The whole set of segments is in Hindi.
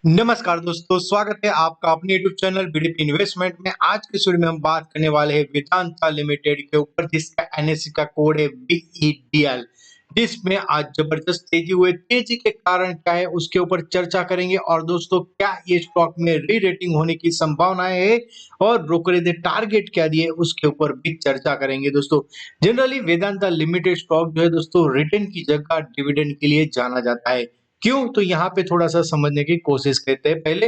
नमस्कार दोस्तों, स्वागत है आपका अपने यूट्यूब चैनल बीडीपी इन्वेस्टमेंट में। आज के वीडियो में हम बात करने वाले हैं वेदांता लिमिटेड के ऊपर, जिसका एनएसई का कोड है बीईडीएल, जिसमें आज जबरदस्त तेजी हुई। तेजी के कारण क्या है उसके ऊपर चर्चा करेंगे। और दोस्तों, क्या ये स्टॉक में री रेटिंग होने की संभावनाएं है और ब्रोकरेज ने टारगेट क्या दिए उसके ऊपर भी चर्चा करेंगे। दोस्तों, जनरली वेदांता लिमिटेड स्टॉक जो है दोस्तों रिटर्न की जगह डिविडेंड के लिए जाना जाता है। क्यों? तो यहाँ पे थोड़ा सा समझने की कोशिश करते हैं। पहले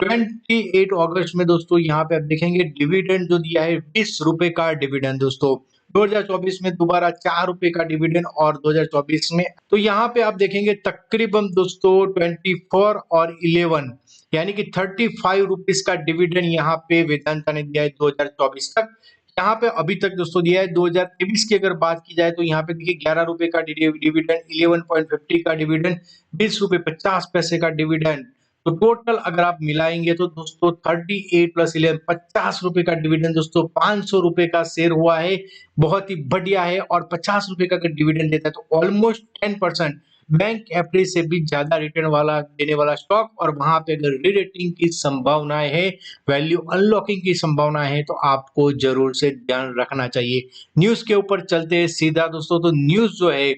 28 अगस्त में दोस्तों यहाँ पे आप देखेंगे डिविडेंड जो दिया है 20 रुपए का डिविडेंड। दोस्तों 2024 में दोबारा 4 रुपए का डिविडेंड और 2024 में तो यहाँ पे आप देखेंगे तकरीबन दोस्तों 24 और 11 यानी कि 35 रुपीस का डिविडेंड यहाँ पे वेदांता ने दिया है 2024 तक। यहाँ पे अभी तक दोस्तों दिया है 2023 की अगर बात की जाए तो यहाँ पे देखिए 11 रुपए का डिविडेंड, 11.50 का डिविडेंड, 20 रुपए 50 पैसे का डिविडेंड। तो टोटल अगर आप मिलाएंगे तो दोस्तों 38 प्लस 11 50 रुपए का डिविडेंड दोस्तों 500 रुपए का शेयर हुआ है। बहुत ही बढ़िया है। और 50 रुपए का अगर डिविडेंड देता है तो ऑलमोस्ट 10% बैंक एवरेज से भी ज्यादा रिटर्न वाला देने वाला स्टॉक। और वहां पे अगर री रेटिंग की संभावनाएं है, वैल्यू अनलॉकिंग की संभावना है, तो आपको जरूर से ध्यान रखना चाहिए। न्यूज के ऊपर चलते हैं सीधा दोस्तों। तो न्यूज जो है,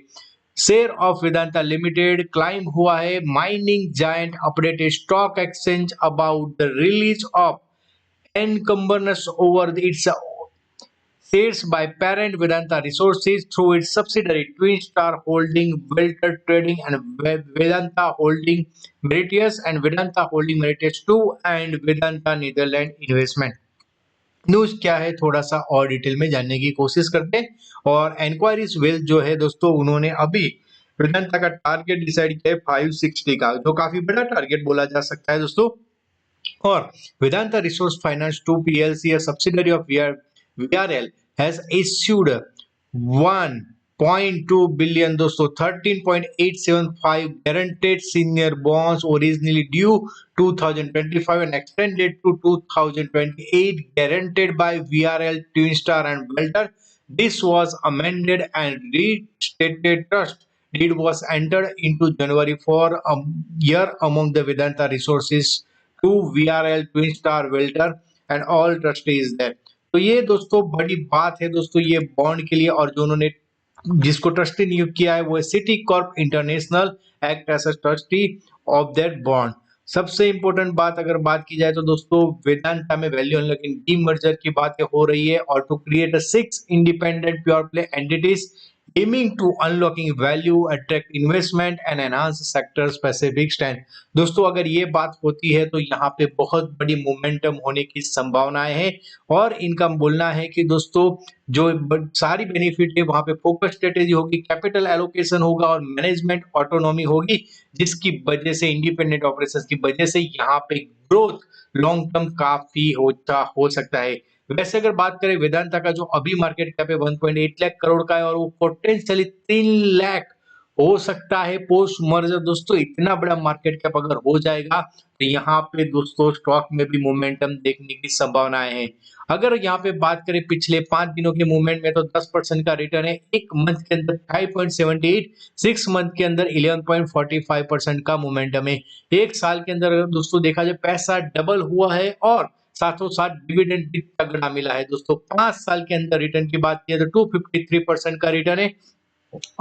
share of Vedanta limited climb हुआ है। Mining giant updated stock exchange about the release of encumbrance over its shares by parent Vedanta Resources through its subsidiary Twin Star Holding, Welter Trading, and Vedanta Holding Mauritius, and Vedanta Holding Mauritius 2, and Vedanta Netherlands Investment। News क्या है थोड़ा सा और डिटेल में जानने की कोशिश करते हैं। और एनक्वायरीज वेल्थ जो है दोस्तों, उन्होंने अभी वेदांता का टारगेट डिसाइड किया है 560 का, जो काफी बड़ा टारगेट बोला जा सकता है दोस्तों। और Vedanta Resource Finance 2 PLC, a subsidiary of VRL, has issued 1.2 billion दोस्तों 13.875 guaranteed senior bonds originally due 2025 and extended to 2028, guaranteed by VRL, Twin Star, and Welter. This was amended and restated trust deed was entered into January for a year among the Vedanta Resources to VRL, Twin Star, वेल्टर एंड ऑल ट्रस्टीज देयर। तो ये दोस्तों बड़ी बात है दोस्तों ये बॉन्ड के लिए। और जो उन्होंने जिसको ट्रस्टी नियुक्त किया है वो है Citicorp International, act as a trustee of that bond. सबसे इंपॉर्टेंट बात अगर बात की जाए तो दोस्तों वेदांता में वैल्यू अनलॉकिंग डीमर्जर की बातें हो रही है। और to create a 6 independent pure play entities aiming to unlocking value, attract investment and enhance sector specific strength। दोस्तों अगर ये बात होती है तो यहाँ पे बहुत बड़ी मोमेंटम होने की संभावनाएं हैं। और इनका बोलना है कि दोस्तों जो सारी बेनिफिट है वहां पे फोकस स्ट्रेटेजी होगी, कैपिटल एलोकेशन होगा और मैनेजमेंट ऑटोनॉमी होगी, जिसकी वजह से इंडिपेंडेंट ऑपरेशंस की वजह से यहाँ पे ग्रोथ लॉन्ग टर्म काफी हो सकता है। वैसे अगर बात करें वेदांता का जो अभी मार्केट कैप है 1.8 लाख करोड़ का है, और वो पोटेंशियली 3 लाख हो सकता है पोस्ट मर्जर। दोस्तों इतना बड़ा मार्केट कैप अगर हो जाएगा तो यहाँ पे दोस्तों स्टॉक में भी मोमेंटम देखने की संभावनाएं हैं। अगर यहाँ पे बात करें पिछले 5 दिनों के मूवमेंट में तो 10% का रिटर्न है। एक मंथ के अंदर 5.78, 6 मंथ के अंदर 11.45% का मोमेंटम है। एक साल के अंदर दोस्तों देखा जाए पैसा डबल हुआ है और साथों साथ डिविडेंड भी तगड़ा मिला है। दोस्तों 5 साल के अंदर रिटर्न की बात की तो 253% का रिटर्न है।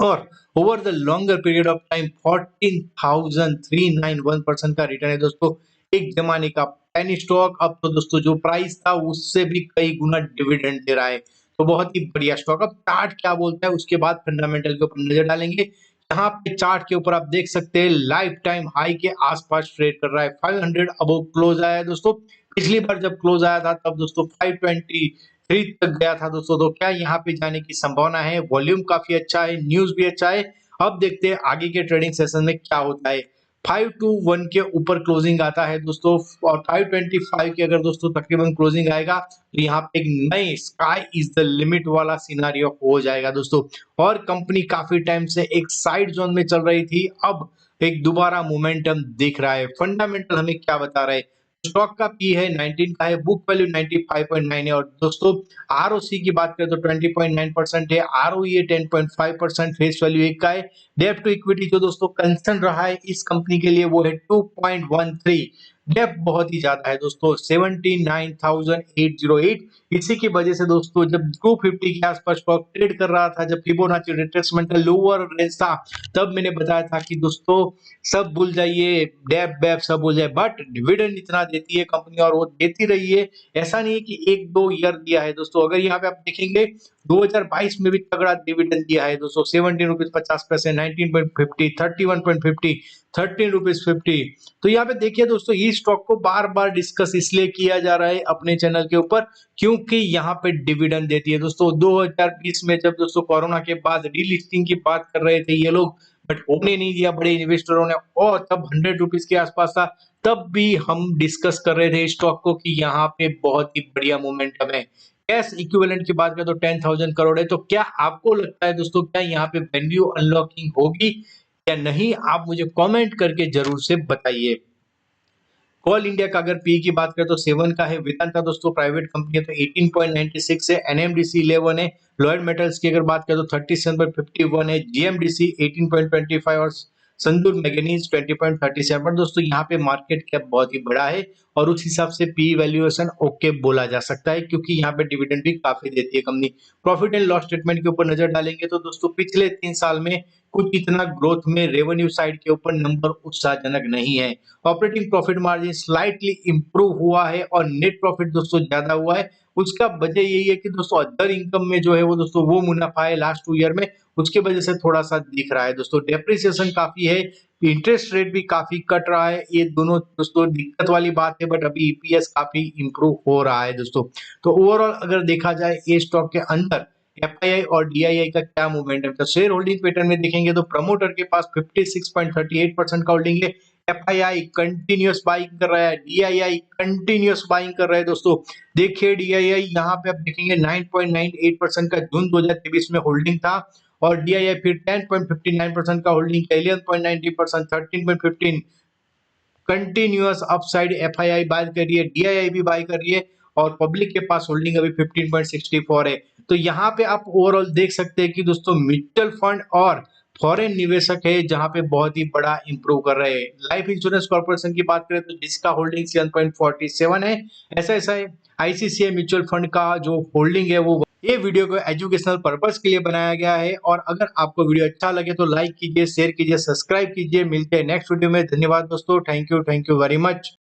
और over the longer period of time 14,391% का रिटर्न है। दोस्तों एक जमाने का पेनी स्टॉक अब तो दोस्तों जो प्राइस था उससे भी कई गुना डिविडेंड दे रहा है। तो बहुत ही बढ़िया स्टॉक। अब चार्ट क्या बोलता है उसके बाद फंडामेंटल के ऊपर नजर डालेंगे। यहाँ पे चार्ट के ऊपर आप देख सकते हैं लाइफ टाइम हाई के आसपास ट्रेड कर रहा है। 500 अबव क्लोज आया है दोस्तों। पिछली बार जब क्लोज आया था तब दोस्तों 523 तक गया था दोस्तों। तो क्या यहाँ पे जाने की संभावना है? वॉल्यूम काफी अच्छा है, न्यूज भी अच्छा है। अब देखते हैं आगे के ट्रेडिंग सेशन में क्या होता है। 521 के ऊपर क्लोजिंग आता है दोस्तों और 525 के अगर दोस्तों तकरीबन क्लोजिंग आएगा तो यहाँ पे एक नई स्काई इज द लिमिट वाला सिनारियो हो जाएगा दोस्तों। और कंपनी काफी टाइम से एक साइड जोन में चल रही थी, अब एक दोबारा मोमेंटम दिख रहा है। फंडामेंटल हमें क्या बता रहा है? स्टॉक का पी है 19 का है, बुक वैल्यू 95.9 है और दोस्तों आरओसी की बात करें तो 20.9% है, आरओई 10.5%, फेस वैल्यू 1 का है। डेब्ट टू इक्विटी जो दोस्तों कंसर्न रहा है इस कंपनी के लिए वो है 2.13। डेब्ट बहुत ही ज्यादा है दोस्तों 79,808। इसी की वजह से दोस्तों जब 250 के आसपास स्टॉक ट्रेड कर रहा था, जब फिबोनाची रिट्रेसमेंट का लोअर रेंज था, तब मैंने बताया था कि दोस्तों सब भूल जाइए, डेब वेब सब भूल जाए, बट डिविडेंड इतना देती है कंपनी और वो देती रही है। ऐसा नहीं है कि 1-2 ईयर दिया है दोस्तों। अगर यहाँ पे आप देखेंगे 2022 में भी तगड़ा डिविडेंड दिया है दोस्तों, 17 रुपीज 50 पैसे, 19.50, 31.50, 13 रुपीज 50। तो यहाँ पे देखिए दोस्तों इस स्टॉक को बार बार डिस्कस इसलिए किया जा रहा है अपने चैनल के ऊपर क्योंकि यहाँ पे डिविडेंड देती है दोस्तों। 2020 में जब दोस्तों कोरोना के बाद रीलिस्टिंग की बात कर रहे थे ये लोग, बट होने नहीं दिया बड़े इन्वेस्टरों ने, और तब 100 रुपीज के आसपास था, तब भी हम डिस्कस कर रहे थे स्टॉक को कि यहाँ पे बहुत ही बढ़िया मोमेंटम है। कैश इक्विवेलेंट की बात करें तो 10,000 करोड़ है। तो क्या आपको लगता है दोस्तों क्या यहाँ पे वैल्यू अनलॉकिंग होगी या नहीं? आप मुझे कमेंट करके जरूर से बताइए। कोल इंडिया का अगर पी की बात करें तो 7 का है, वेदांता दोस्तों प्राइवेट कंपनी है तो 18.96 है, एनएमडीसी 11 है, लॉयड मेटल्स की अगर बात करें तो 37.51 है, जीएमडीसी 18.25 और संदूर मैग्नीज 20.37। दोस्तों यहाँ पे मार्केट कैप बहुत ही बड़ा है और उस हिसाब से पी वैल्यूएशन ओके बोला जा सकता है क्योंकि यहाँ पे डिविडेंड भी काफी देती है company. Profit and loss statement के ऊपर नजर डालेंगे तो दोस्तों पिछले 3 साल में कुछ इतना ग्रोथ में रेवेन्यू साइड के ऊपर नंबर उत्साहजनक नहीं है। Operating profit margin slightly improve हुआ है और नेट प्रॉफिट दोस्तों ज्यादा हुआ है। उसका वजह यही है कि दोस्तों अदर इनकम में जो है वो दोस्तों वो मुनाफा है लास्ट 2 ईयर में, उसके वजह से थोड़ा सा दिख रहा है दोस्तों। डेप्रिसिएशन काफी है, इंटरेस्ट रेट भी काफी कट रहा है, ये दोनों दोस्तों दिक्कत वाली बात है, बट अभी ईपीएस काफी इंप्रूव हो रहा है दोस्तों। तो ओवरऑल अगर देखा जाए ये स्टॉक के अंदर एफआईआई और डीआईआई का क्या मूवमेंट है, तो शेयर होल्डिंग पैटर्न में देखेंगे तो प्रमोटर के पास 56.38% का होल्डिंग है, एफआईआई कंटिन्यूअस बाइंग कर रहा है, डीआईआई कंटिन्यूअस बाइंग कर रहा है दोस्तों। देखिए डीआईआई यहाँ पे आप देखेंगे 9.98% का जून 2023 में होल्डिंग था और डीआईआई फिर 10.59% का holding, 11.90%, 13.15 continuous upside FII buy कर रही है, डीआईआई भी बाय कर रही है और पब्लिक के पास होल्डिंग अभी 15.64 है। तो यहाँ पे आप ओवरऑल देख सकते हैं कि दोस्तों म्यूचुअल फंड और फॉरेन निवेशक है जहां पे बहुत ही बड़ा इंप्रूव कर रहे हैं। लाइफ इंश्योरेंस कॉर्पोरेशन की बात करें तो जिसका होल्डिंग 7.47 है, ऐसा है आईसीसीआई म्यूचुअल फंड का जो होल्डिंग है वो। ये वीडियो को एजुकेशनल पर्पस के लिए बनाया गया है और अगर आपको वीडियो अच्छा लगे तो लाइक कीजिए, शेयर कीजिए, सब्सक्राइब कीजिए। मिलते हैं नेक्स्ट वीडियो में। धन्यवाद दोस्तों, थैंक यू वेरी मच।